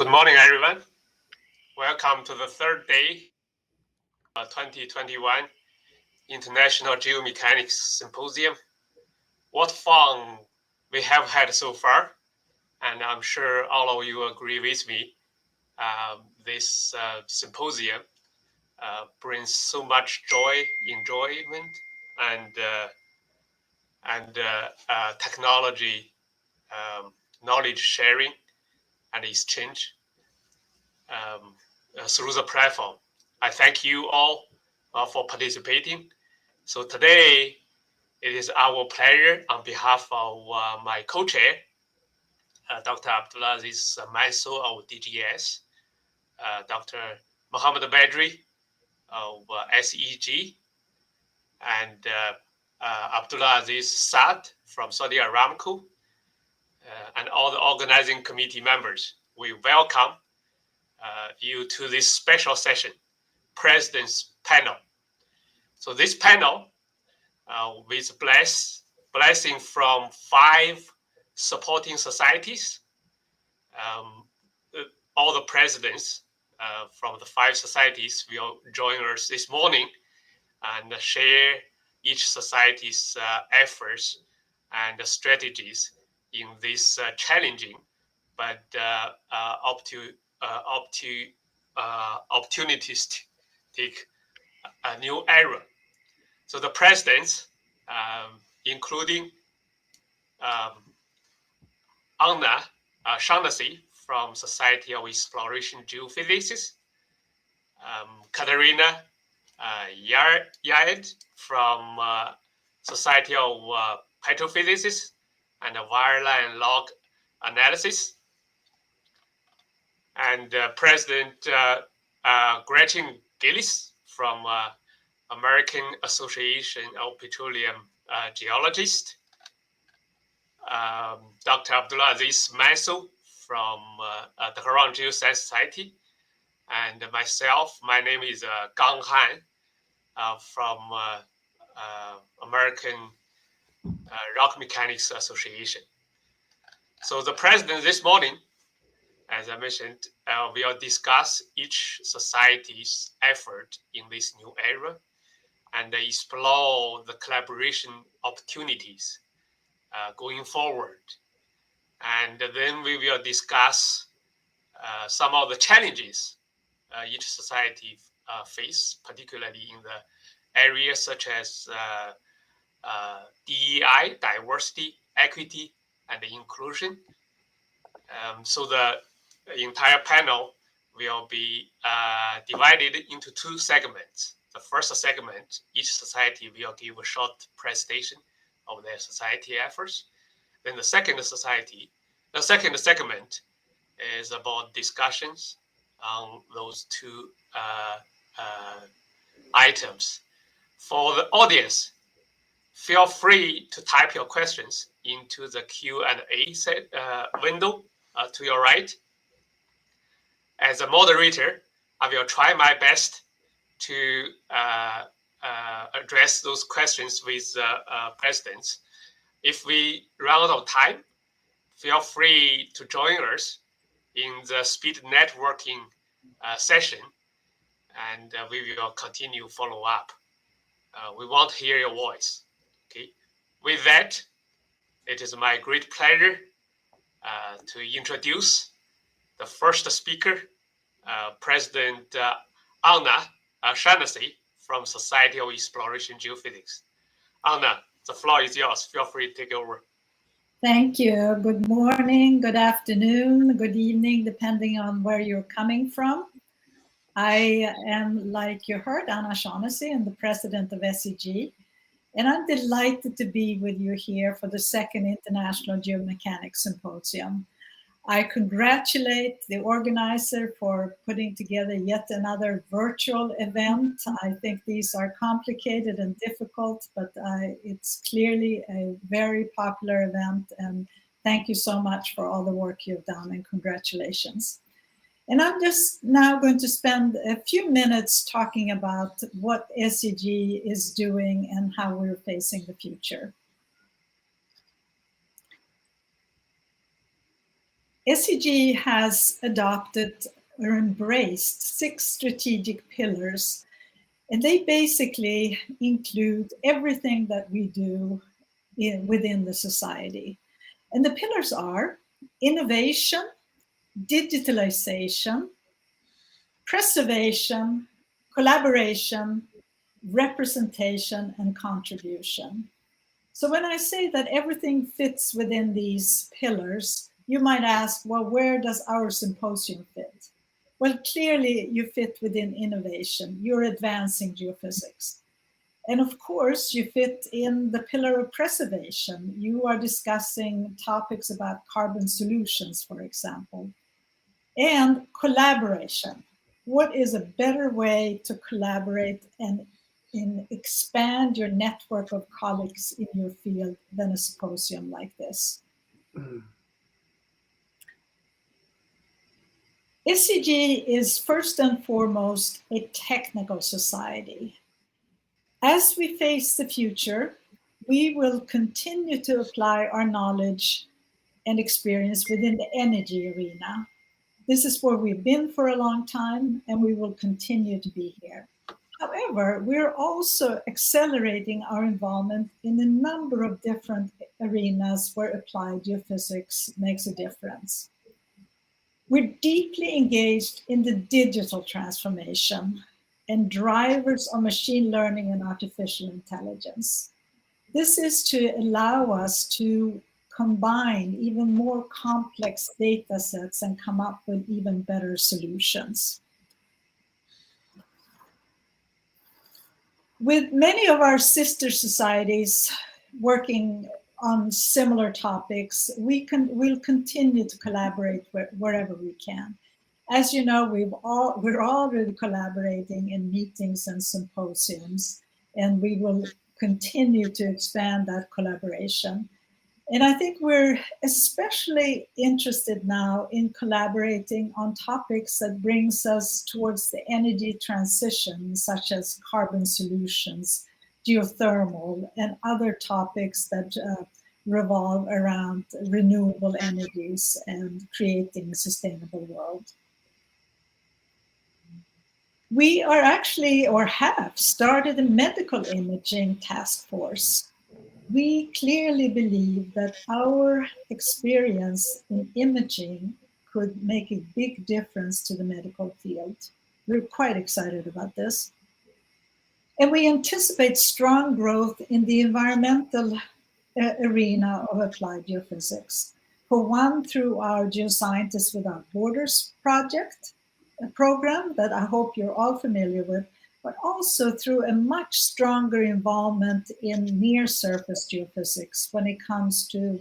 Good morning, everyone. Welcome to the third day of 2021 International Geomechanics Symposium. What fun we have had so far, and I'm sure all of you agree with me. This symposium brings so much joy, enjoyment, and technology, knowledge sharing and exchange through the platform. I thank you all for participating. So today, it is our pleasure on behalf of my co-chair, Dr. Abdulaziz Mansour of DGS, Dr. Mohammed Badri of SEG, and Abdulaziz Saad from Saudi Aramco, and all the organizing committee members. We welcome you to this special session, President's Panel. So this panel, with blessing from 5 supporting societies, all the presidents from the 5 societies will join us this morning and share each society's efforts and strategies in this challenging but opportunistic new era. So the presidents, including Anna Shaughnessy from Society of Exploration Geophysicists, Katerina Yared from Society of Petrophysicists and Wireline Log Analysis, and President Gretchen Gillis from American Association of Petroleum Geologists, Dr. Abdulaziz Mansour from Dhahran Geoscience Society, and myself. My name is Gang Han from American Rock Mechanics Association. So the president this morning, as I mentioned, will discuss each society's effort in this new era and explore the collaboration opportunities going forward. And then we will discuss some of the challenges each society face, particularly in the areas such as DEI, diversity, equity, and inclusion. So the entire panel will be divided into 2 segments. The first segment, each society will give a short presentation of their society efforts. Then the second segment is about discussions on those 2 items. For the audience, feel free to type your questions into the Q&A window to your right. As a moderator, I will try my best to address those questions with presidents. If we run out of time, feel free to join us in the speed networking session, and we will continue follow up. We want to hear your voice. Okay. With that, it is my great pleasure to introduce the first speaker, President Anna Shaughnessy from Society of Exploration Geophysics. Anna, the floor is yours. Feel free to take over. Thank you. Good morning, good afternoon, good evening, depending on where you're coming from. I am, like you heard, Anna Shaughnessy, and the president of SEG. And I'm delighted to be with you here for the 2nd International Geomechanics Symposium. I congratulate the organizer for putting together yet another virtual event. I think these are complicated and difficult, but it's clearly a very popular event. And thank you so much for all the work you've done, and congratulations. And I'm just now going to spend a few minutes talking about what SEG is doing and how we're facing the future. SCG has adopted or embraced 6 strategic pillars, and they basically include everything that we do within the society. And the pillars are innovation, digitalization, preservation, collaboration, representation, and contribution. So when I say that everything fits within these pillars, you might ask, well, where does our symposium fit? Well, clearly you fit within innovation. You're advancing geophysics. And of course, you fit in the pillar of preservation. You are discussing topics about carbon solutions, for example. And collaboration. What is a better way to collaborate and expand your network of colleagues in your field than a symposium like this? SCG is first and foremost a technical society. As we face the future, we will continue to apply our knowledge and experience within the energy arena. This is where we've been for a long time, and we will continue to be here. However, we're also accelerating our involvement in a number of different arenas where applied geophysics makes a difference. We're deeply engaged in the digital transformation and drivers of machine learning and artificial intelligence. This is to allow us to combine even more complex data sets and come up with even better solutions. With many of our sister societies working on similar topics, we'll continue to collaborate wherever we can. As you know, we're already collaborating in meetings and symposiums, and we will continue to expand that collaboration. And I think we're especially interested now in collaborating on topics that brings us towards the energy transition, such as carbon solutions, geothermal, and other topics that revolve around renewable energies and creating a sustainable world. We are actually, or have started a medical imaging task force. We clearly believe that our experience in imaging could make a big difference to the medical field. We're quite excited about this. And we anticipate strong growth in the environmental arena of applied geophysics. For one, through our Geoscientists Without Borders project, a program that I hope you're all familiar with, but also through a much stronger involvement in near-surface geophysics when it comes to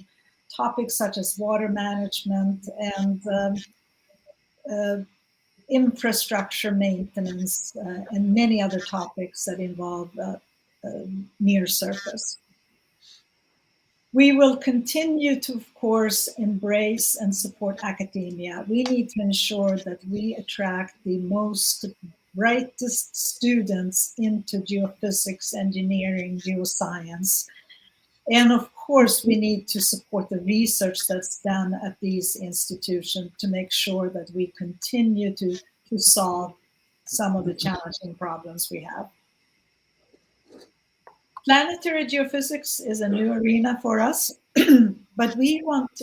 topics such as water management and infrastructure maintenance and many other topics that involve near surface. We will continue to, of course, embrace and support academia. We need to ensure that we attract the most brightest students into geophysics, engineering, geoscience. And of course, we need to support the research that's done at these institutions to make sure that we continue to solve some of the challenging problems we have. Planetary geophysics is a new arena for us, but we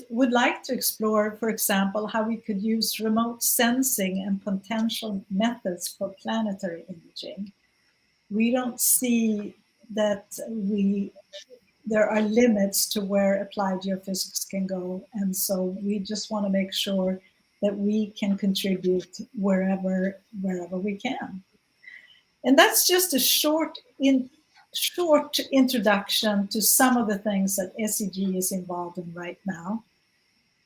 would like to explore, for example, how we could use remote sensing and potential methods for planetary imaging. We don't see that there are limits to where applied geophysics can go, and so we just want to make sure that we can contribute wherever we can. And that's just a short introduction to some of the things that SCG is involved in right now.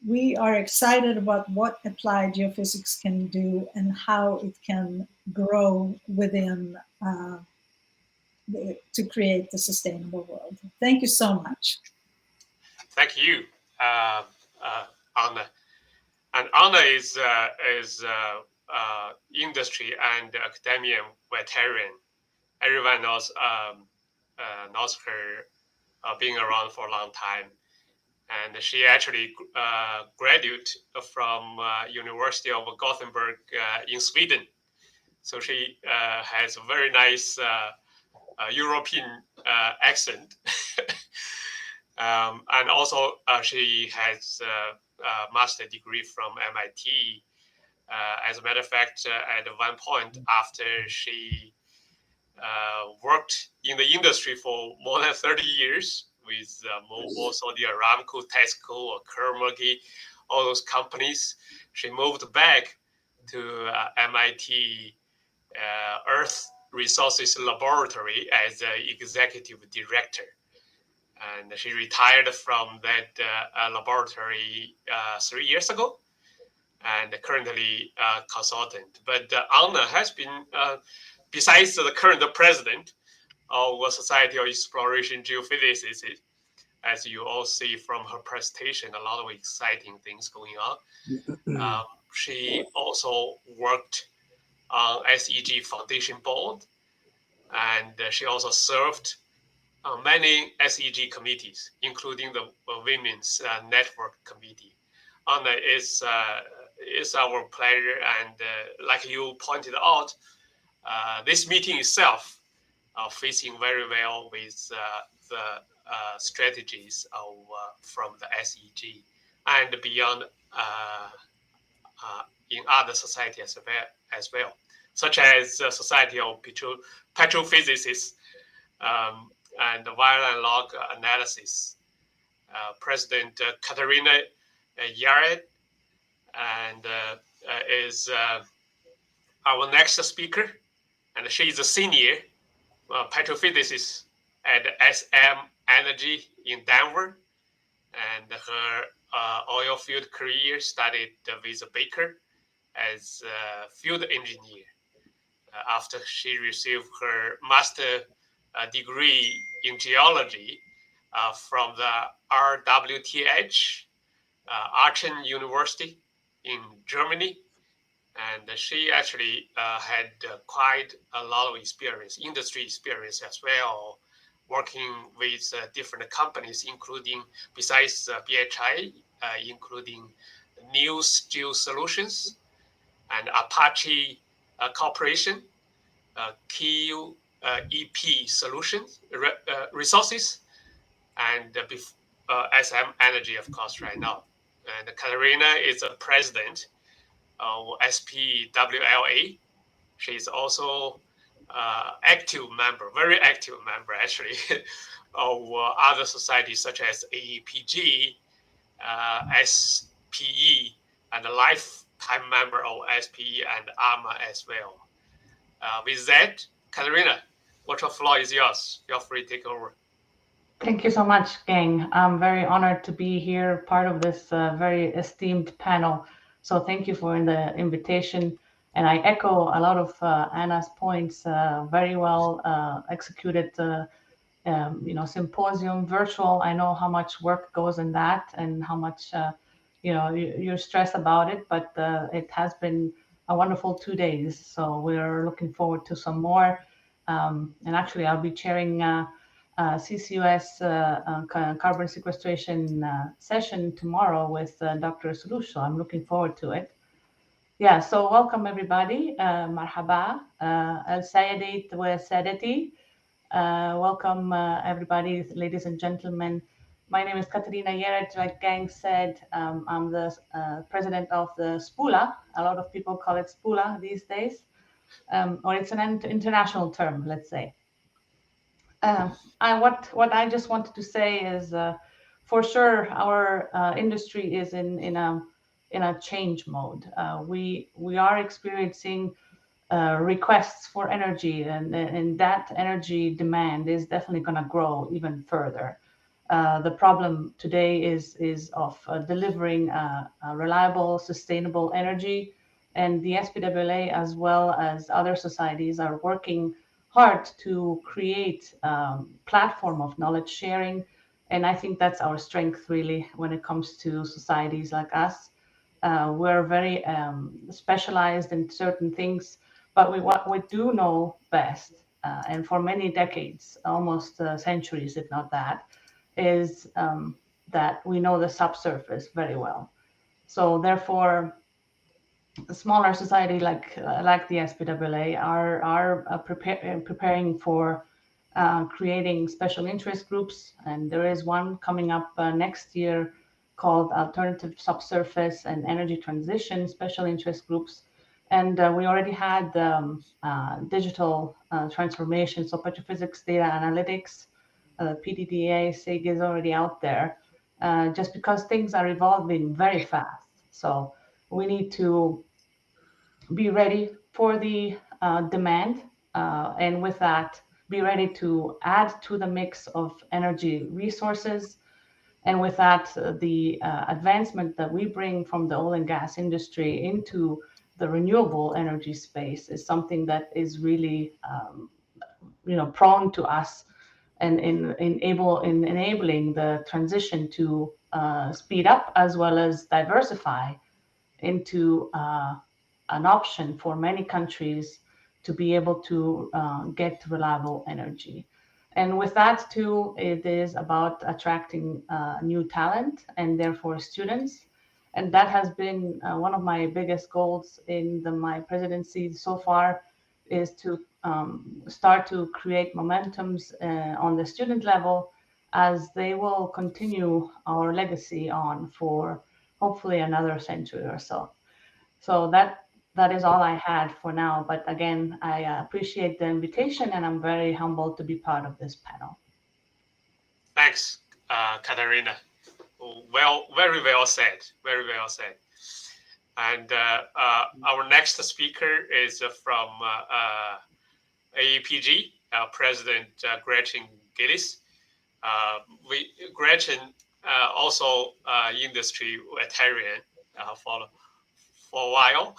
We are excited about what applied geophysics can do and how it can grow within to create the sustainable world. Thank you so much. Thank you, Anna. And Anna is industry and academia veteran. Everyone knows her being around for a long time. and she actually graduated from University of Gothenburg in Sweden. So she has a very nice European accent. And also she has a master's degree from MIT. As a matter of fact, at one point after she worked in the industry for more than 30 years with also the Aramco, Tesco, or Kermorgy, all those companies, she moved back to MIT Earth Resources Laboratory as executive director. And she retired from that laboratory 3 years ago, and currently consultant. But Anna has been, besides the current president of the Society of Exploration Geophysics, as you all see from her presentation, a lot of exciting things going on. She also worked on SEG Foundation Board, and she also served on many SEG committees, including the Women's Network Committee. Anna, it's our pleasure, and like you pointed out, this meeting itself fits very well with the strategies of from the SEG and beyond in other societies as well, such as the Society of Petrophysicists and the wire and log analysis. President Katerina Yared and is our next speaker, and she is a senior petrophysicist at SM Energy in Denver, and her oil field career started with Baker as a field engineer. After she received her master degree in geology from the RWTH, Aachen University in Germany. And she actually had quite a lot of experience, industry experience as well, working with different companies, including, besides BHI, including News Geosolutions and Apache Corporation, QEP Solutions, Resources, and SM Energy, of course, right now. And Katerina is a president of SPWLA. She's also active member, very active member actually, of other societies such as AAPG, SPE, and a lifetime member of SPE and ARMA as well. With that, Katerina, the floor is yours. Feel free to take over. Thank you so much, gang. I'm very honored to be here, part of this very esteemed panel. So thank you for the invitation. And I echo a lot of Anna's points. Very well executed, symposium, virtual. I know how much work goes in that, and how much you're stressed about it. But it has been a wonderful 2 days. So we're looking forward to some more. And actually, I'll be chairing CCUS carbon sequestration session tomorrow with Dr. Sulush, so I'm looking forward to it. Yeah, so welcome everybody. Marhaba, al-Sayyidit wa Sadati. Welcome everybody, ladies and gentlemen. My name is Katerina Yared, like Gang said. I'm the president of the SPWLA. A lot of people call it SPWLA these days, or it's an international term, let's say. What I just wanted to say is, for sure, our industry is in a change mode. We are experiencing requests for energy, and that energy demand is definitely going to grow even further. The problem today is of delivering reliable, sustainable energy, and the SPWLA, as well as other societies, are working hard to create platform of knowledge sharing. And I think that's our strength really when it comes to societies like us. We're very specialized in certain things, but what we do know best, and for many decades, almost centuries, if not that, is that we know the subsurface very well. So therefore, a smaller society like the SPWLA are preparing for creating special interest groups, and there is one coming up next year called Alternative Subsurface and Energy Transition Special Interest Groups. And we already had digital transformation, so petrophysics data analytics, PDDA, SIG is already out there, just because things are evolving very fast. So we need to be ready for the demand, and with that, be ready to add to the mix of energy resources. And with that, the advancement that we bring from the oil and gas industry into the renewable energy space is something that is really, prone to us, and in enabling the transition to speed up as well as diversify into an option for many countries to be able to get reliable energy. And with that too, it is about attracting new talent and therefore students. And that has been one of my biggest goals in my presidency so far, is to start to create momentums on the student level, as they will continue our legacy on for hopefully another century or so. So that is all I had for now. But again, I appreciate the invitation, and I'm very humbled to be part of this panel. Thanks, Katerina. Well, very well said. Very well said. And our next speaker is from AAPG, President Gretchen Gillis. Gretchen also industry veteran for a while.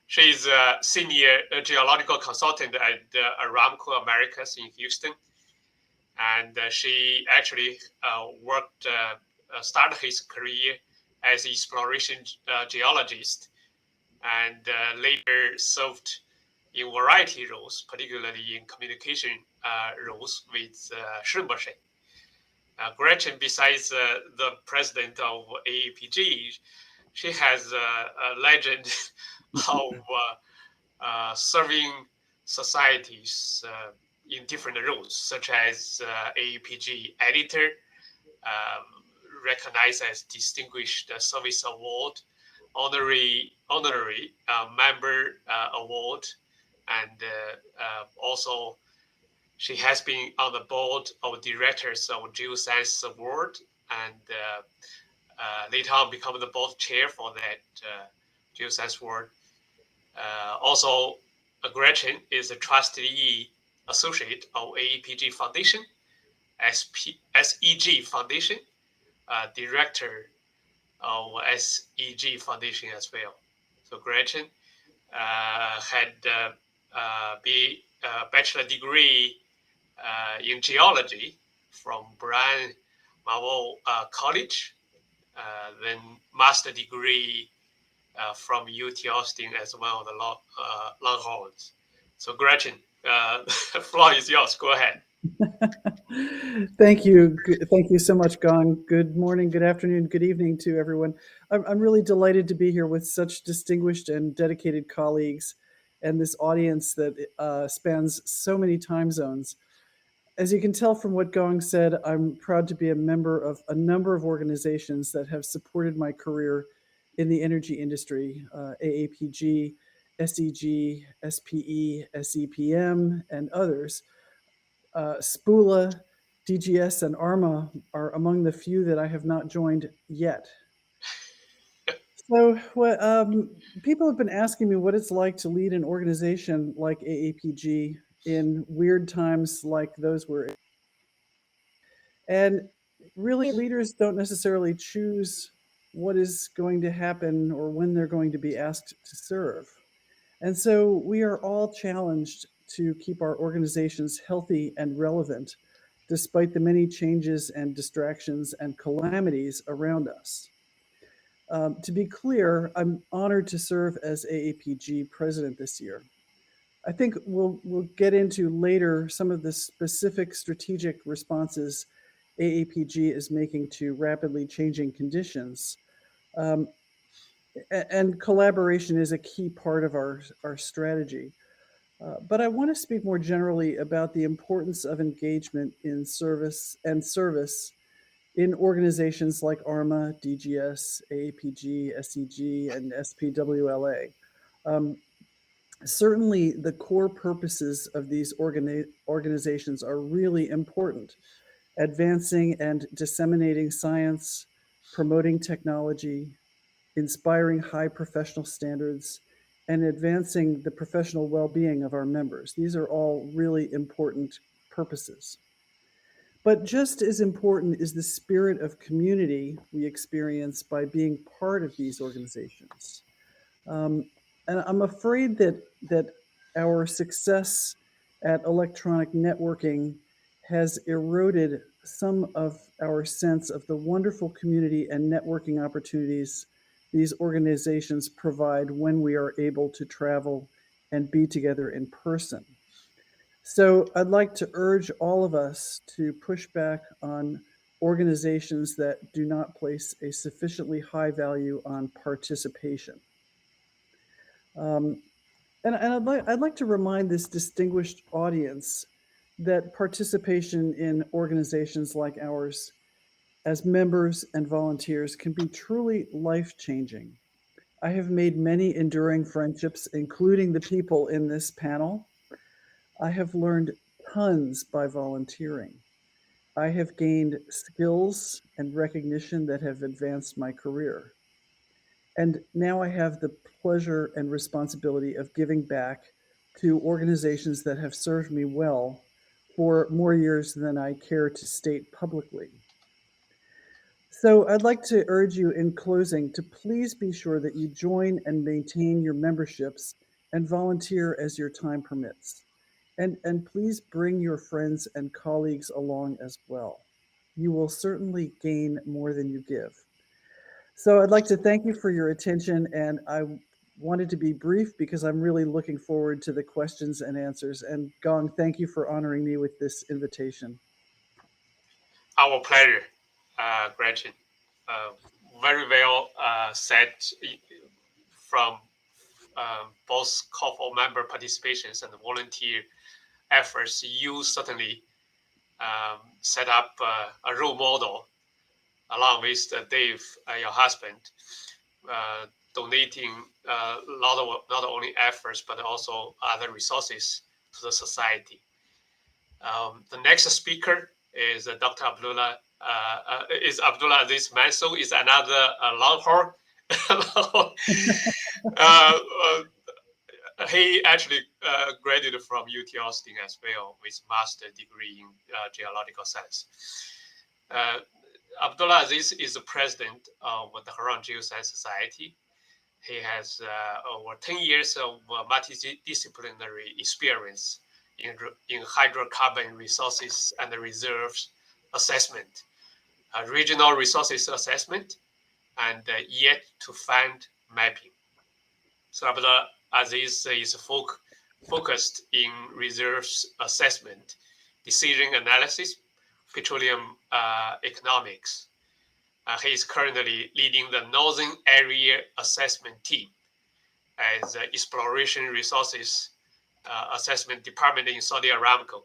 She's a senior geological consultant at Aramco Americas in Houston. And she actually started his career as an exploration geologist, and later served in variety roles, particularly in communication roles with Schlumberger. Gretchen, besides the president of AAPG, she has a legend of serving societies in different roles, such as AAPG editor, recognized as Distinguished Service Award, honorary member award, and also she has been on the board of directors of Geoscience Award, and later on become the board chair for that Geoscience Award. Also, Gretchen is a trustee associate of AAPG Foundation, SEG Foundation, director of SEG Foundation as well. So Gretchen had a bachelor degree in geology from Brian Mawol College, then master degree from UT Austin as well, the Longhorns. So Gretchen, the floor is yours. Go ahead. Thank you. Thank you so much, Gong. Good morning, good afternoon, good evening to everyone. I'm really delighted to be here with such distinguished and dedicated colleagues and this audience that spans so many time zones. As you can tell from what Gong said, I'm proud to be a member of a number of organizations that have supported my career in the energy industry, AAPG, SEG, SPE, SEPM, and others. SPWLA, DGS, and ARMA are among the few that I have not joined yet. So people have been asking me what it's like to lead an organization like AAPG in weird times like those we're in. And really, leaders don't necessarily choose what is going to happen or when they're going to be asked to serve. And so we are all challenged to keep our organizations healthy and relevant, despite the many changes and distractions and calamities around us. To be clear, I'm honored to serve as AAPG president this year. I think we'll get into later some of the specific strategic responses AAPG is making to rapidly changing conditions. And collaboration is a key part of our strategy. But I want to speak more generally about the importance of engagement in service in organizations like ARMA, DGS, AAPG, SEG, and SPWLA. Certainly, the core purposes of these organizations are really important. Advancing and disseminating science, promoting technology, inspiring high professional standards, and advancing the professional well-being of our members. These are all really important purposes. But just as important is the spirit of community we experience by being part of these organizations. And I'm afraid that our success at electronic networking has eroded some of our sense of the wonderful community and networking opportunities these organizations provide when we are able to travel and be together in person. So I'd like to urge all of us to push back on organizations that do not place a sufficiently high value on participation. And I'd like to remind this distinguished audience that participation in organizations like ours as members and volunteers can be truly life-changing. I have made many enduring friendships, including the people in this panel. I have learned tons by volunteering. I have gained skills and recognition that have advanced my career. And now I have the pleasure and responsibility of giving back to organizations that have served me well for more years than I care to state publicly. So I'd like to urge you in closing to please be sure that you join and maintain your memberships and volunteer as your time permits. And please bring your friends and colleagues along as well. You will certainly gain more than you give. So I'd like to thank you for your attention, and I wanted to be brief because I'm really looking forward to the questions and answers. And Gong, thank you for honoring me with this invitation. Our pleasure, Gretchen. Very well said from both COFO member participations and volunteer efforts. You certainly set up a role model along with Dave, your husband, donating a lot of not only efforts but also other resources to the society. The next speaker is Dr. Abdulaziz Mansour, is another Longhorn. He actually graduated from UT Austin as well with master's degree in geological science. Abdulaziz is the president of the Dhahran Geoscience Society. He has over 10 years of multidisciplinary experience in hydrocarbon resources and reserves assessment, regional resources assessment, and yet to find mapping. So Abdulaziz is focused in reserves assessment, decision analysis, petroleum economics. He is currently leading the Northern Area Assessment Team as Exploration Resources Assessment Department in Saudi Aramco.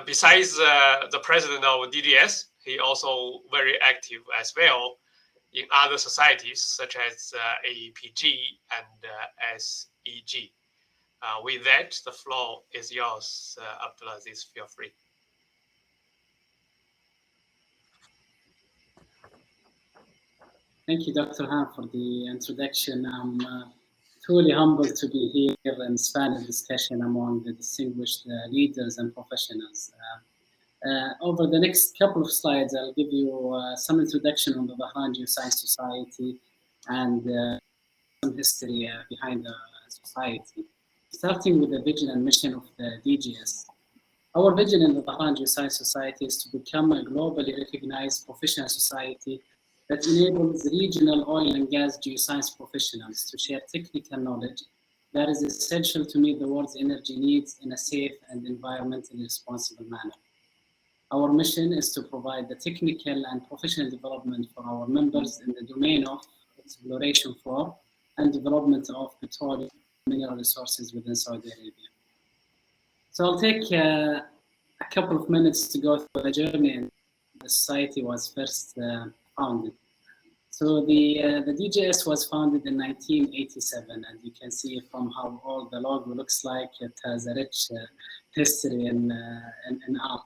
Besides the president of DGS, he also very active as well in other societies such as AAPG and SEG. With that, the floor is yours, Abdulaziz. Feel free. Thank you, Dr. Han, for the introduction. I'm truly humbled to be here in this panel discussion among the distinguished leaders and professionals. Over the next couple of slides, I'll give you some introduction on the Dhahran Geoscience Society and some history behind the society. Starting with the vision and mission of the DGS. Our vision in the Dhahran Geoscience Society is to become a globally recognized professional society that enables regional oil and gas geoscience professionals to share technical knowledge that is essential to meet the world's energy needs in a safe and environmentally responsible manner. Our mission is to provide the technical and professional development for our members in the domain of exploration for and development of petroleum mineral resources within Saudi Arabia. So I'll take a couple of minutes to go through the journey and the society was first founded. So the DGS was founded in 1987, and you can see from how old the logo looks like, it has a rich history in art.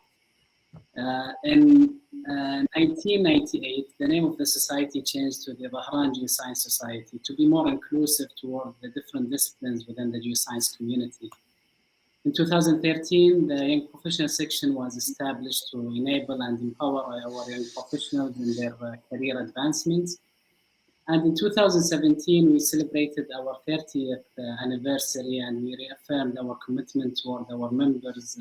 In 1998, the name of the society changed to the Dhahran Geoscience Society to be more inclusive toward the different disciplines within the geoscience community. In 2013, the Young Professional section was established to enable and empower our young professionals in their career advancements. And in 2017, we celebrated our 30th anniversary, and we reaffirmed our commitment toward our members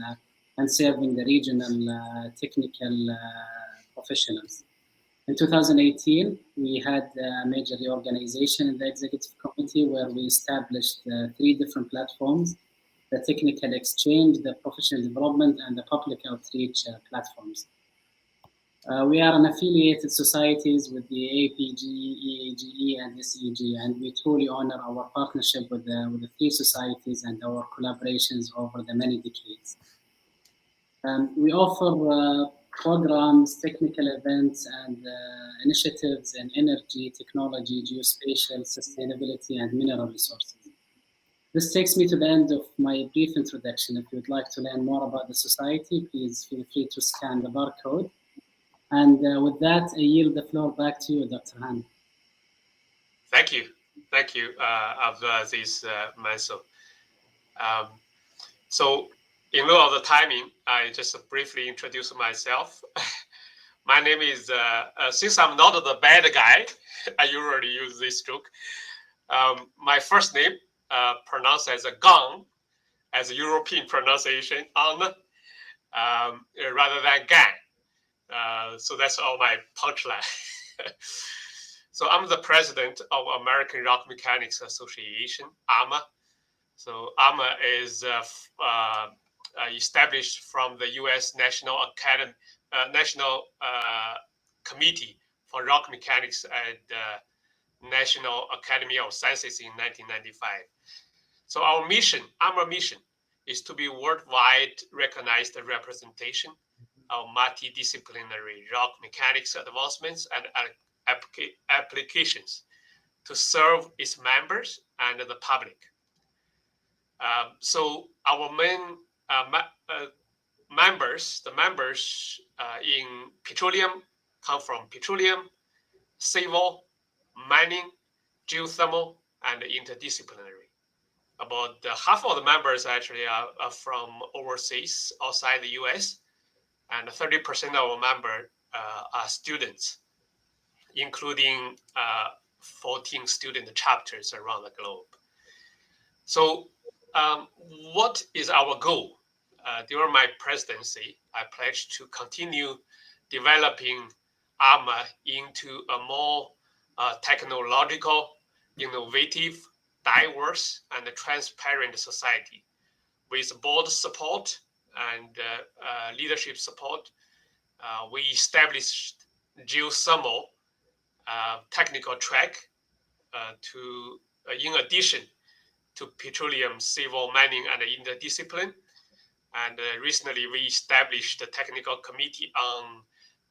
and serving the regional technical professionals. In 2018, we had a major reorganization in the executive committee where we established 3 different platforms: the technical exchange, the professional development, and the public outreach platforms. We are an affiliated societies with the AAPG, EAGE, and SEG, and we truly honor our partnership with the 3 societies and our collaborations over the many decades. We offer programs, technical events, and initiatives in energy, technology, geospatial, sustainability, and mineral resources. This takes me to the end of my brief introduction. If you'd like to learn more about the society, please feel free to scan the barcode. And with that, I yield the floor back to you, Dr. Han. Thank you, Abdulaziz, Mansour. So, in lieu of the timing, I just briefly introduce myself. My name is, since I'm not the bad guy, I usually use this joke. My first name pronounced as a Gang, as a European pronunciation, on, rather than Gan. So that's all my punchline. So I'm the president of American Rock Mechanics Association, ARMA. So ARMA is established from the U.S. National Committee for Rock Mechanics at the National Academy of Sciences in 1995. So our mission, ARMA mission, is to be worldwide recognized representation of multidisciplinary rock mechanics advancements and applications to serve its members and the public. So our main members, the members in petroleum come from petroleum, civil, mining, geothermal, and interdisciplinary. About half of the members actually are from overseas, outside the US, and 30% of our members are students, including 14 student chapters around the globe. So what is our goal? During my presidency, I pledged to continue developing ARMA into a more technological, innovative, diverse, and transparent society. With board support and leadership support, we established geothermal technical track in addition to petroleum, civil, mining, and interdiscipline. And recently, we established the technical committee on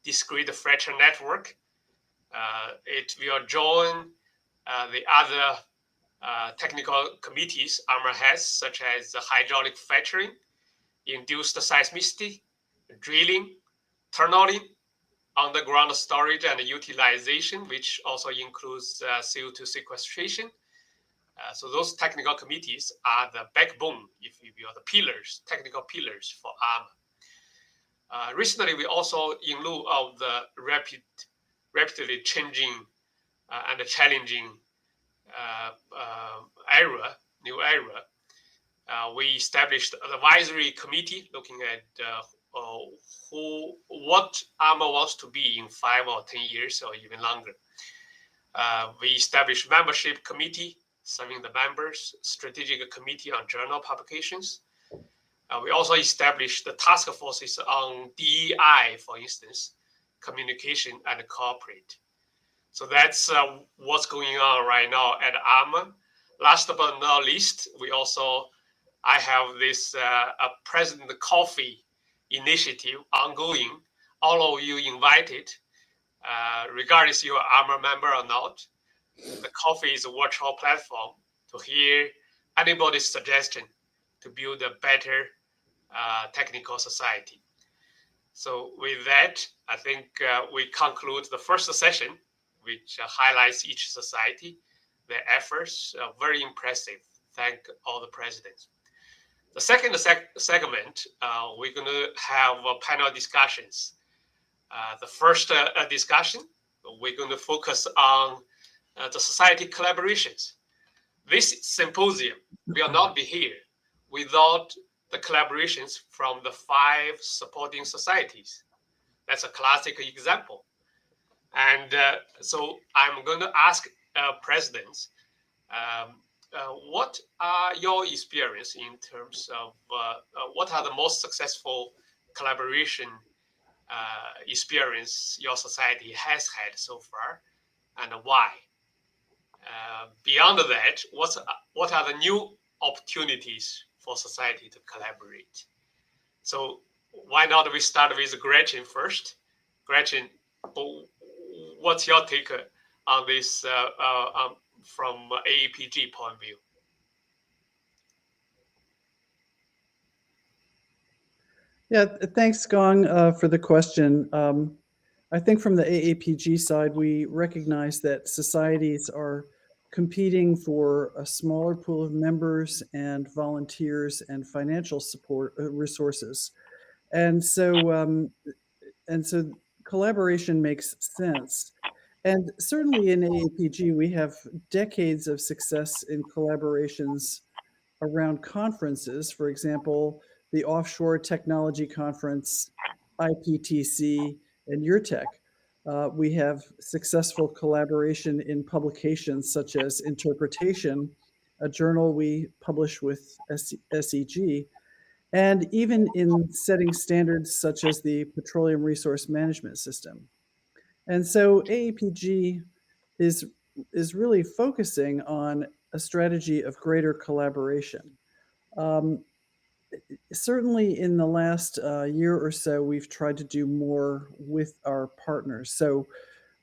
discrete fracture network. It will join the other technical committees ARMA has, such as the hydraulic fracturing, induced seismicity, drilling, tunneling, underground storage and utilization, which also includes CO2 sequestration. So those technical committees are the backbone, if you will, the pillars, technical pillars for ARMA. Recently, we also, in lieu of the rapidly changing and challenging new era, we established an advisory committee looking at what ARMA wants to be in 5 or 10 years or even longer. We established membership committee serving the members, strategic committee on journal publications, We also established the task forces on DEI, for instance, communication and cooperate. So that's what's going on right now at ARMA. Last but not least, I have this a President Coffee initiative ongoing. All of you invited, regardless you're ARMA member or not. The Coffee is a virtual platform to hear anybody's suggestion to build a better technical society. So with that, I think we conclude the first session, which highlights each society, their efforts, very impressive. Thank all the presidents. The second segment, we're going to have panel discussions. The first discussion, we're going to focus on the society collaborations. This symposium will not be here without the collaborations from the 5 supporting societies. That's a classic example. And so I'm going to ask presidents, what are your experience in terms of what are the most successful collaboration experience your society has had so far, and why? Beyond that, what are the new opportunities for society to collaborate? So why not we start with Gretchen first? Gretchen, what's your take on this from AAPG point of view? Yeah, thanks, Gong, for the question. I think from the AAPG side, we recognize that societies are competing for a smaller pool of members and volunteers and financial support resources. And so collaboration makes sense. And certainly in AAPG, we have decades of success in collaborations around conferences. For example, the Offshore Technology Conference, IPTC, and URTech. We have successful collaboration in publications such as Interpretation, a journal we publish with SEG, and even in setting standards such as the Petroleum Resource Management System. And so AAPG is really focusing on a strategy of greater collaboration. Certainly in the last year or so, we've tried to do more with our partners. So,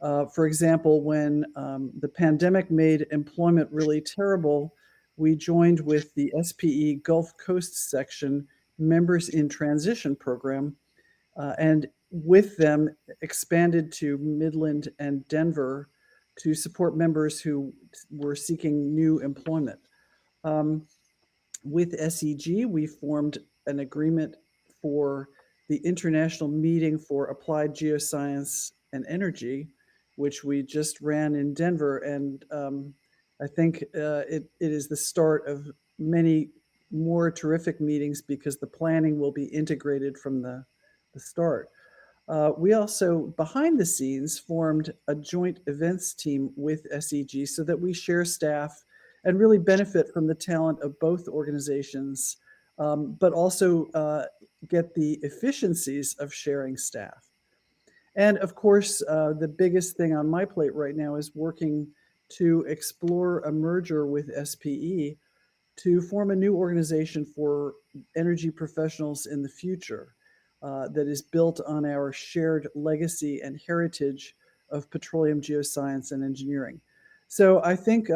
for example, when the pandemic made employment really terrible, we joined with the SPE Gulf Coast section Members in Transition program, and with them expanded to Midland and Denver to support members who were seeking new employment. With SEG, we formed an agreement for the International Meeting for Applied Geoscience and Energy, which we just ran in Denver. And I think it is the start of many more terrific meetings because the planning will be integrated from the start. We also, behind the scenes, formed a joint events team with SEG so that we share staff and really benefit from the talent of both organizations, but also get the efficiencies of sharing staff. And of course, the biggest thing on my plate right now is working to explore a merger with SPE to form a new organization for energy professionals in the future that is built on our shared legacy and heritage of petroleum geoscience and engineering. So I think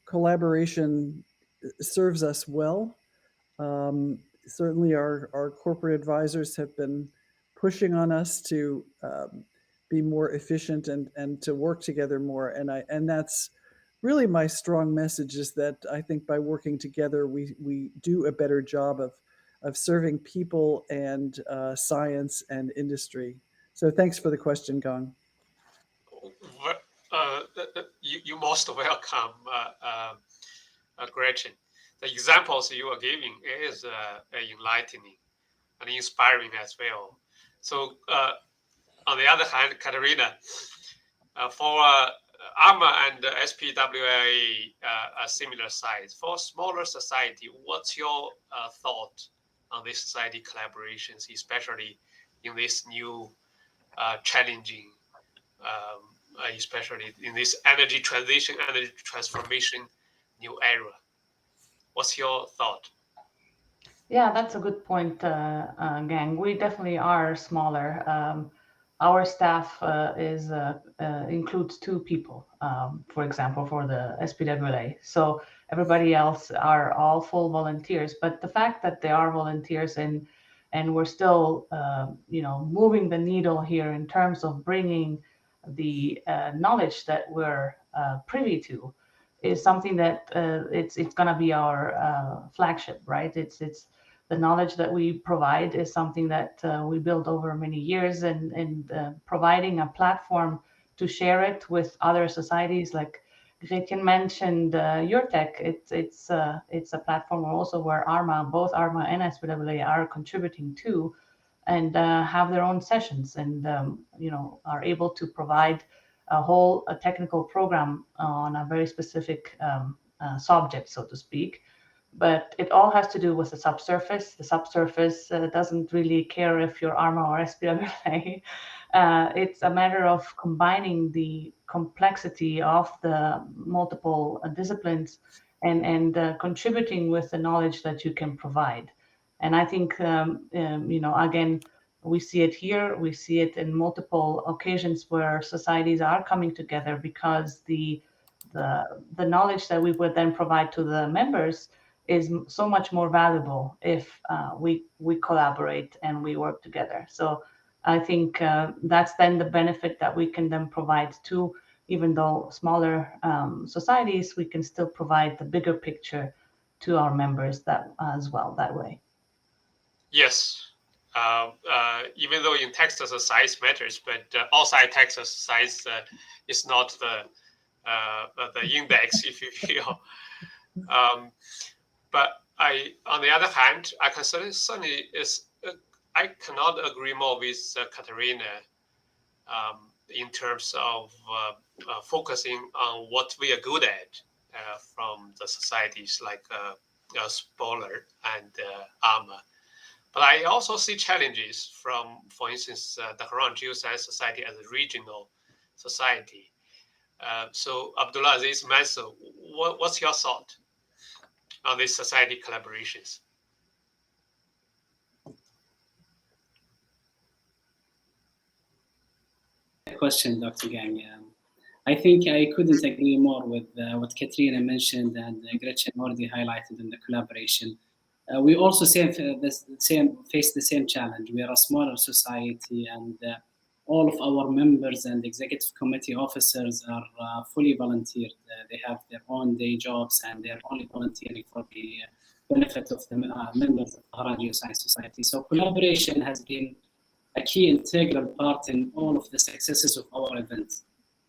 collaboration serves us well. Certainly our corporate advisors have been pushing on us to be more efficient and to work together more. And that's really my strong message, is that I think by working together, we do a better job of serving people and science and industry. So thanks for the question, Gong. You most welcome, Gretchen. The examples you are giving is enlightening and inspiring as well. So on the other hand, Katerina, for ARMA and SPWLA a similar size, for smaller society, what's your thought on these society collaborations, especially in this new challenging, especially in this energy transition, energy transformation, new era. What's your thought? Yeah, that's a good point, Gang. We definitely are smaller. Our staff includes 2 people, for example, for the SPWLA. So everybody else are all full volunteers. But the fact that they are volunteers and we're still, moving the needle here in terms of bringing the knowledge that we're privy to is something that it's going to be our flagship, right? It's the knowledge that we provide is something that we built over many years, and providing a platform to share it with other societies, like Gretchen mentioned, UrTech. It's a platform also where ARMA, both ARMA and SPWLA, are contributing to, and have their own sessions, and are able to provide a technical program on a very specific subject, so to speak. But it all has to do with the subsurface. The subsurface doesn't really care if you're ARMA or SPWLA. It's a matter of combining the complexity of the multiple disciplines and contributing with the knowledge that you can provide. And I think, again, we see it here. We see it in multiple occasions where societies are coming together because the knowledge that we would then provide to the members is so much more valuable if we collaborate and we work together. So I think that's then the benefit that we can then provide to, even though smaller societies, we can still provide the bigger picture to our members that as well that way. Yes. Even though in Texas the size matters, but outside Texas size is not the index, if you feel. But on the other hand, I can certainly I cannot agree more with Katerina in terms of focusing on what we are good at from the societies like SPWLA and ARMA. But I also see challenges from, for instance, the Dhahran Geoscience Society as a regional society. So Abdulaziz, Mansour, what's your thought on these society collaborations? Question, Dr. Gang. I think I couldn't agree more with what Katerina mentioned and Gretchen already highlighted in the collaboration. We also face the same challenge. We are a smaller society, and all of our members and executive committee officers are fully volunteered. They have their own day jobs, and they're only volunteering for the benefit of the members of the Dhahran Geoscience Society. So collaboration has been a key integral part in all of the successes of our events.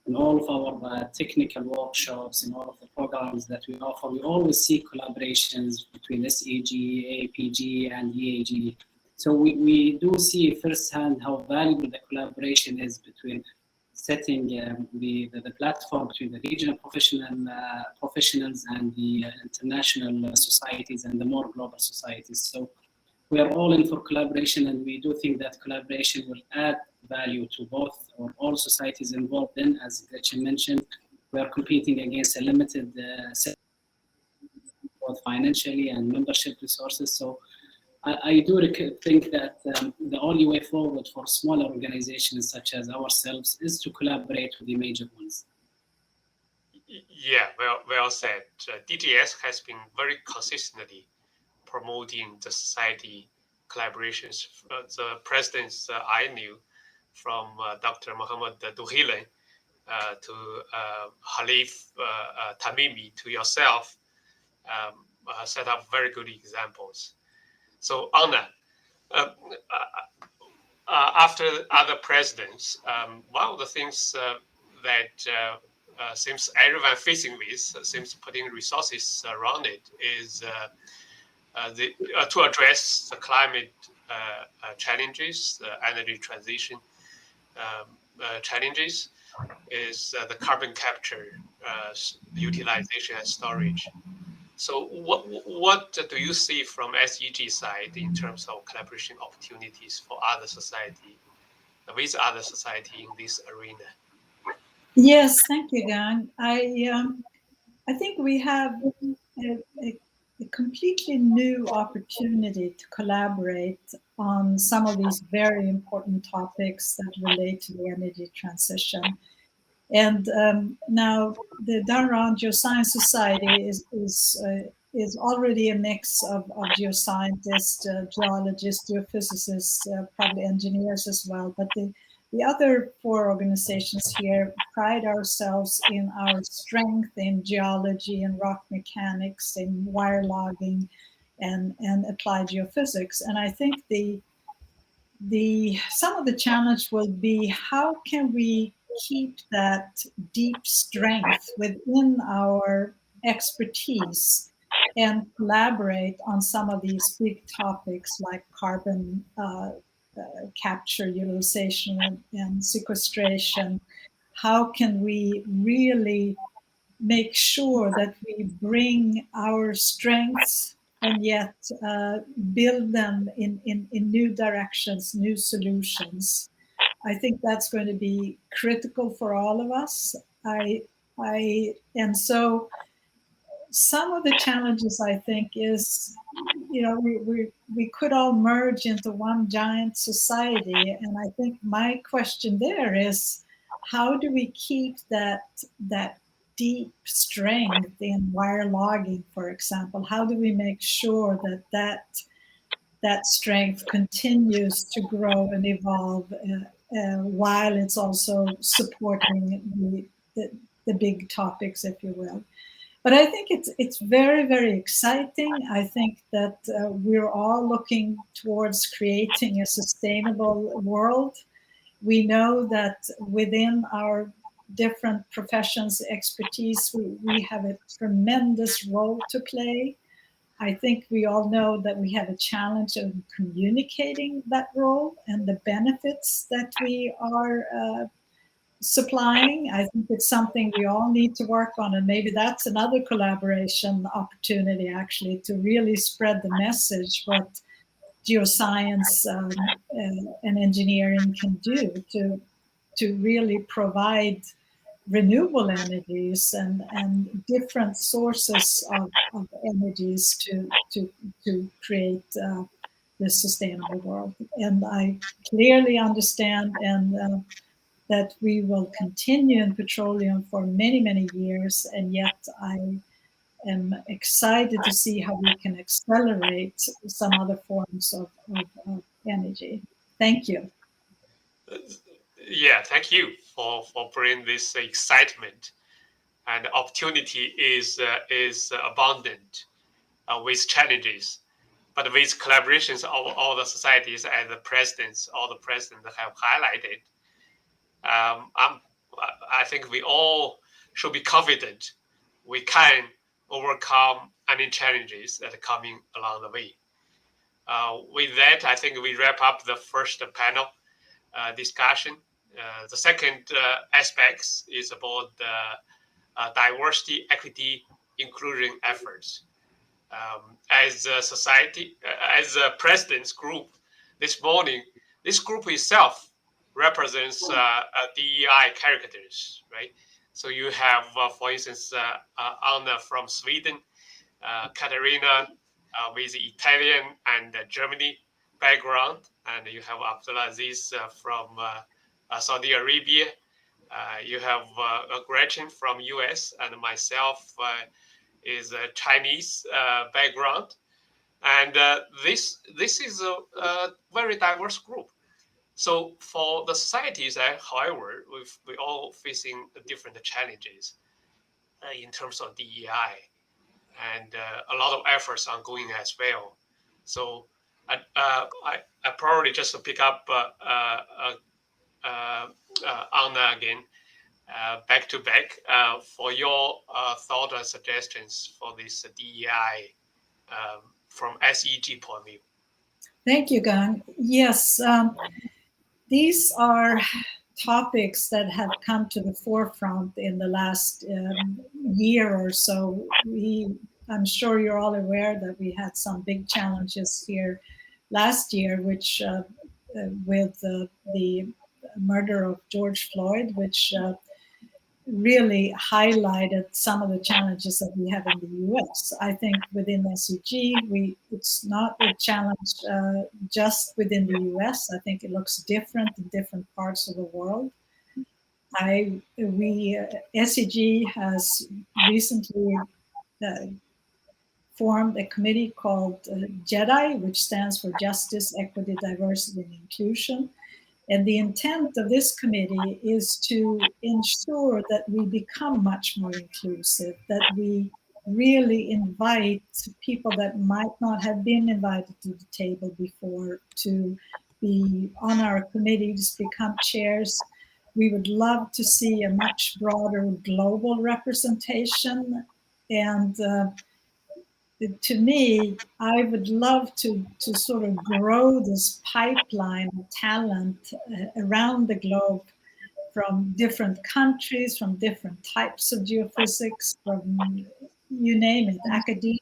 In all of our technical workshops, in all of the programs that we offer, we always see collaborations between SEG, AAPG, and EAG. So we do see firsthand how valuable the collaboration is between setting the platform between the regional professionals and the international societies and the more global societies. So we are all in for collaboration, and we do think that collaboration will add value to both or all societies involved in. As Gretchen mentioned, we are competing against a limited set, both financially and membership resources. So I do think that the only way forward for smaller organizations such as ourselves is to collaborate with the major ones. Yeah, well said. DGS has been very consistently promoting the society collaborations. The presidents I knew, from Dr. Mohammed Duhilan to Halif Tamimi to yourself, set up very good examples. So Anna, after other presidents, one of the things that seems everyone facing with, seems putting resources around it, is to address the climate challenges, the energy transition challenges, is the carbon capture, utilization and storage. So what do you see from SEG side in terms of collaboration opportunities for other society, with other society in this arena? Yes, thank you, Gang. I think we have a completely new opportunity to collaborate on some of these very important topics that relate to the energy transition. And now the Dhahran Geoscience Society is already a mix of geoscientists, geologists, geophysicists, probably engineers as well. But the other four organizations here pride ourselves in our strength in geology and rock mechanics, in wire logging, and applied geophysics. And I think some of the challenge will be how can we keep that deep strength within our expertise and collaborate on some of these big topics like carbon capture, utilization, and sequestration. How can we really make sure that we bring our strengths and yet build them in new directions, new solutions? I think that's going to be critical for all of us. And so some of the challenges, I think, is, we could all merge into one giant society. And I think my question there is, how do we keep that deep strength in wire logging, for example? How do we make sure that strength continues to grow and evolve while it's also supporting the big topics, if you will? But I think it's very, very exciting. I think that we're all looking towards creating a sustainable world. We know that within our different professions, expertise, we have a tremendous role to play. I think we all know that we have a challenge of communicating that role and the benefits that we are supplying. I think it's something we all need to work on, and maybe that's another collaboration opportunity, actually, to really spread the message what geoscience and engineering can do to really provide renewable energies and different sources of energies to create this sustainable world. And I clearly understand that we will continue in petroleum for many, many years, and yet I am excited to see how we can accelerate some other forms of energy. Thank you. Yeah, thank you for bringing this excitement. And opportunity is abundant with challenges, but with collaborations of all the societies and the presidents, all the presidents have highlighted. I think we all should be confident we can overcome any challenges that are coming along the way. With that, I think we wrap up the first panel discussion. The second aspect is about diversity, equity, inclusion efforts. As a society, as a president's group, this morning, this group itself represents DEI characters, right? So you have, for instance, Anna from Sweden, Katerina with Italian and Germany background, and you have Abdulaziz from Saudi Arabia. You have Gretchen from US, and myself is a Chinese background. And this is a very diverse group. So for the societies, however, we're all facing different challenges in terms of DEI, and a lot of efforts are going as well. So I probably just to pick up Anna again, back to back, for your thought and suggestions for this DEI from SEG point of view. Thank you, Gang. Yes, these are topics that have come to the forefront in the last year or so. I'm sure you're all aware that we had some big challenges here last year, which with the murder of George Floyd, which really highlighted some of the challenges that we have in the US. I think within SEG, it's not a challenge just within the US. I think it looks different in different parts of the world. SEG has recently formed a committee called JEDI, which stands for Justice, Equity, Diversity, and Inclusion. And the intent of this committee is to ensure that we become much more inclusive, that we really invite people that might not have been invited to the table before to be on our committees, become chairs. We would love to see a much broader global representation. And to me, I would love to sort of grow this pipeline of talent around the globe from different countries, from different types of geophysics, from you name it, academia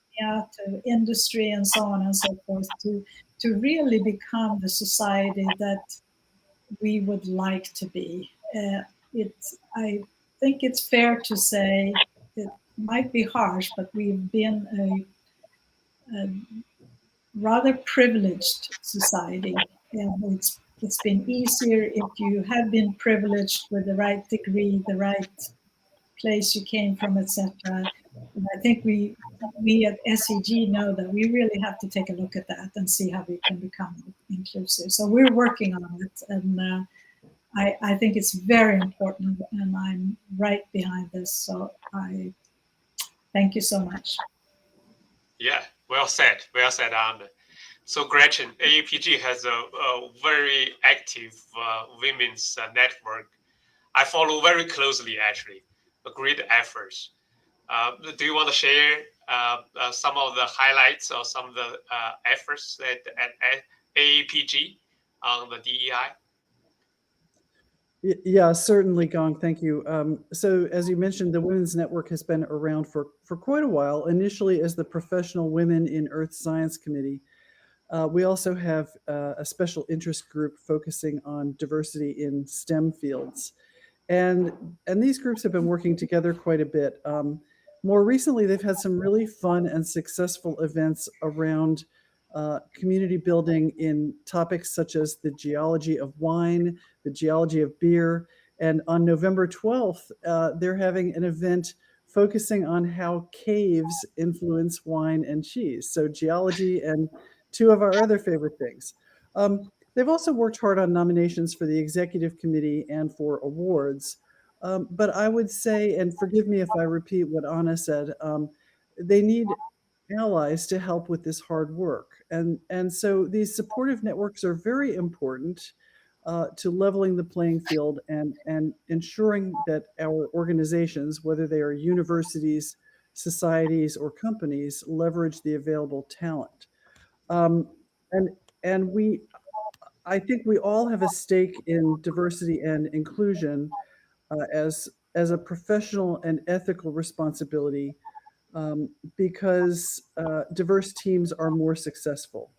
to industry and so on and so forth, to really become the society that we would like to be. I think it's fair to say, it might be harsh, but we've been a rather privileged society, and it's been easier if you have been privileged with the right degree, the right place you came from, etc. And I think we at SEG know that we really have to take a look at that and see how we can become inclusive. So we're working on it, and I think it's very important, and I'm right behind this. So I thank you so much. Yeah, well said, Anna. So Gretchen, AAPG has a very active women's network. I follow very closely, actually, a great efforts. Do you want to share some of the highlights or some of the efforts at AAPG on the DEI? Yeah, certainly, Gong. Thank you. So as you mentioned, the Women's Network has been around for quite a while, initially as the Professional Women in Earth Science Committee. We also have a special interest group focusing on diversity in STEM fields. And these groups have been working together quite a bit. More recently, they've had some really fun and successful events around community building in topics such as the geology of wine, the geology of beer. And on November 12th, they're having an event focusing on how caves influence wine and cheese. So geology and two of our other favorite things. They've also worked hard on nominations for the executive committee and for awards. But I would say, and forgive me if I repeat what Anna said, they need allies to help with this hard work. And so these supportive networks are very important to leveling the playing field and ensuring that our organizations, whether they are universities, societies, or companies, leverage the available talent. I think we all have a stake in diversity and inclusion as a professional and ethical responsibility, because diverse teams are more successful.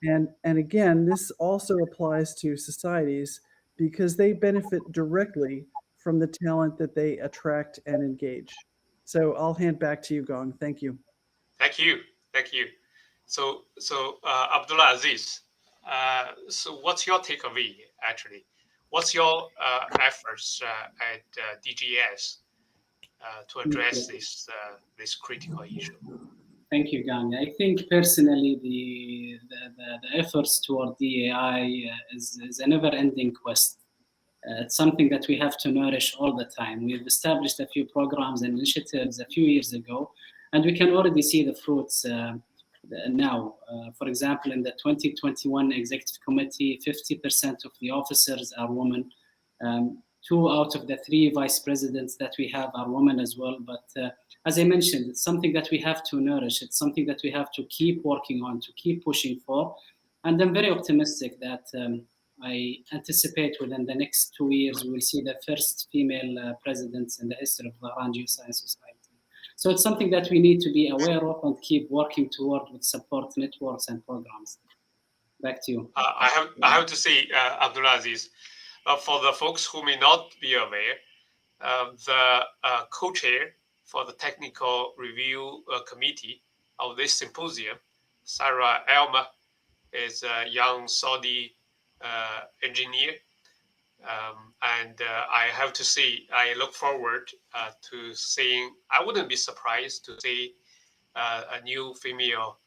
And again, this also applies to societies because they benefit directly from the talent that they attract and engage. So I'll hand back to you, Gong. Thank you. Thank you. So Abdulaziz, so what's your takeaway, actually? What's your efforts at DGS to address this critical issue? Thank you, Gang. I think personally the efforts toward DEI is a never-ending quest. It's something that we have to nourish all the time. We've established a few programs and initiatives a few years ago, and we can already see the fruits now. For example, in the 2021 Executive Committee, 50% of the officers are women. 2 out of the 3 vice presidents that we have are women as well. But as I mentioned, it's something that we have to nourish. It's something that we have to keep working on, to keep pushing for. And I'm very optimistic that I anticipate within the next 2 years, we will see the first female presidents in the history of the Dhahran Geoscience Society. So it's something that we need to be aware of and keep working toward with support networks and programs. Back to you. I have to say, Abdulaziz, for the folks who may not be aware, the co-chair for the technical review committee of this symposium, Sarah ARMA, is a young Saudi engineer. And I have to say, I look forward to seeing, I wouldn't be surprised to see a new female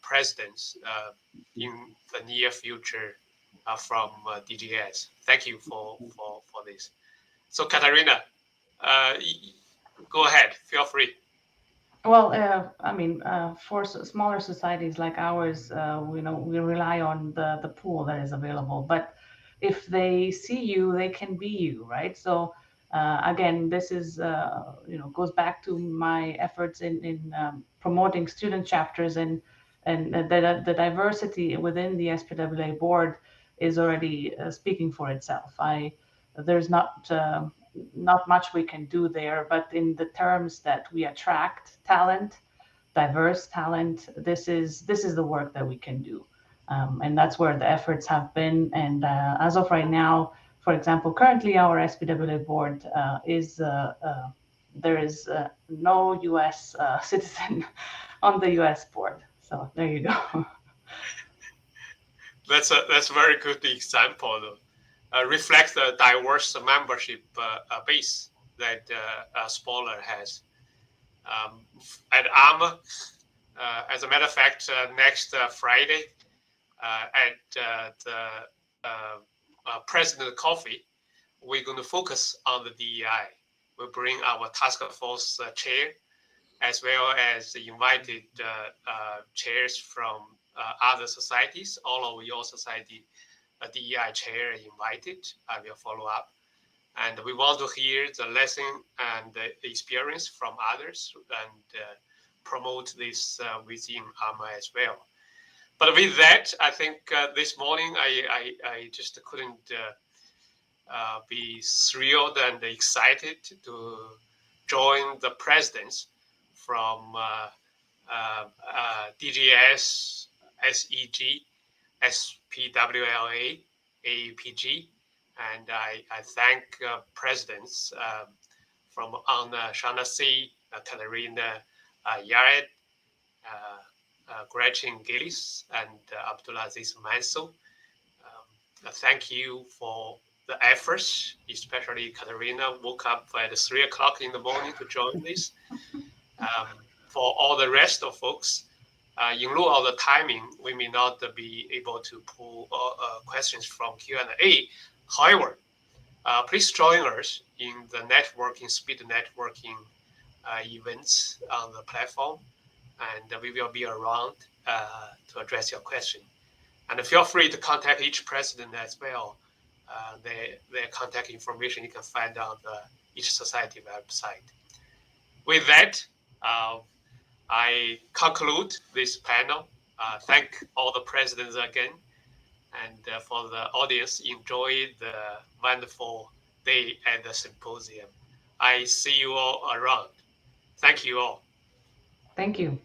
president in the near future from DGS. Thank you for this. So Katerina, go ahead, feel free. Well, I mean, for smaller societies like ours, we rely on the pool that is available. But if they see you, they can be you, right? So again, this is goes back to my efforts in promoting student chapters, and the diversity within the SPWLA board is already speaking for itself. There's not much we can do there, but in the terms that we attract talent, diverse talent, this is the work that we can do, and that's where the efforts have been. And as of right now, for example, currently our SPWLA board is there is no U.S. Citizen on the U.S. board. So there you go. That's a very good example, though. Reflects the diverse membership base that SPWLA has. At ARMA, as a matter of fact, next Friday at the President Coffee, we're going to focus on the DEI. We'll bring our task force chair, as well as the invited chairs from other societies. All of your society DEI chair invited. I will follow up. And we want to hear the lesson and the experience from others and promote this within ARMA as well. But with that, I think this morning I just couldn't be thrilled and excited to join the presidents from DGS, SEG, SPWLA, AAPG, and I thank presidents from Shaughnessy, Katerina, Yared, Gretchen, Gillis, and Abdulaziz Mansour. Thank you for the efforts, especially Katerina woke up at 3 o'clock in the morning to join this. For all the rest of folks, in lieu of the timing, we may not be able to pull questions from Q&A. However, please join us in the networking, speed networking events on the platform, and we will be around to address your question. And feel free to contact each president as well. Their contact information you can find on the each society website. With that, I conclude this panel. Thank all the presidents again, and for the audience, enjoy the wonderful day at the symposium. I see you all around. Thank you all. Thank you.